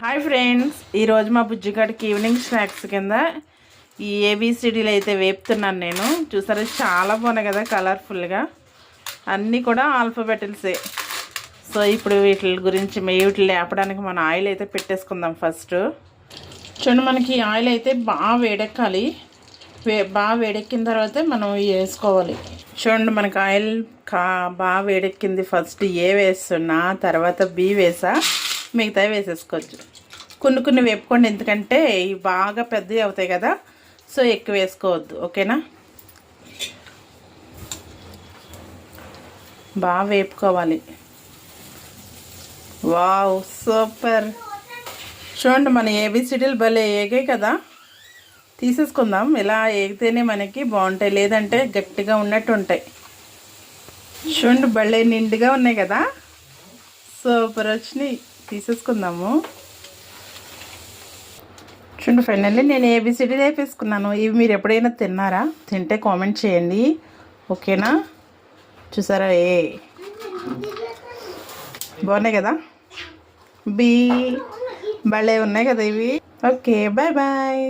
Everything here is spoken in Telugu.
హాయ్ ఫ్రెండ్స్, ఈరోజు మా బుజ్జిగాడికి ఈవినింగ్ స్నాక్స్ కింద ఈ ఏబిసిడీలు అయితే వేపుతున్నాను నేను. చూసారా, చాలా బాగున్నాయి కదా కలర్ఫుల్గా. అన్నీ కూడా ఆల్ఫాబెటిల్సే. సో ఇప్పుడు వీటి గురించి వీటిని లేపడానికి మన ఆయిల్ అయితే పెట్టేసుకుందాం. ఫస్ట్ చూడండి, మనకి ఆయిల్ అయితే బాగా వేడెక్కాలి. బాగా వేడెక్కిన తర్వాత మనం వేసుకోవాలి. చూడండి, మనకి ఆయిల్ బాగా వేడెక్కింది. ఫస్ట్ ఏ వేస్తున్నా, తర్వాత బి వేసా, మిగతావి వేసేసుకోవచ్చు. కొన్ని వేపుకోండి, ఎందుకంటే ఇవి బాగా పెద్దవి అవుతాయి కదా. సో ఎక్కువ వేసుకోవద్దు, ఓకేనా. బాగా వేపుకోవాలి. Wow, super. చూడండి, మన ఏబిసిడీలు భలే ఏగాయి కదా. తీసేసుకుందాం. ఇలా ఏగితేనే మనకి బాగుంటాయి, లేదంటే గట్టిగా ఉన్నట్టు ఉంటాయి. చూడండి, భలే నిండుగా ఉన్నాయి కదా, సూపర్ వచ్చినాయి. తీసేసుకుందాము. చూడండి, ఫైనల్లీ నేను ఏబిసిడీ వేపేసుకున్నాను. ఇవి మీరు ఎప్పుడైనా తిన్నారా? తింటే కామెంట్ చేయండి, ఓకేనా. చూసారా, బాగున్నాయి కదా. బి భలే ఉన్నాయి కదా ఇవి. Okay, bye bye.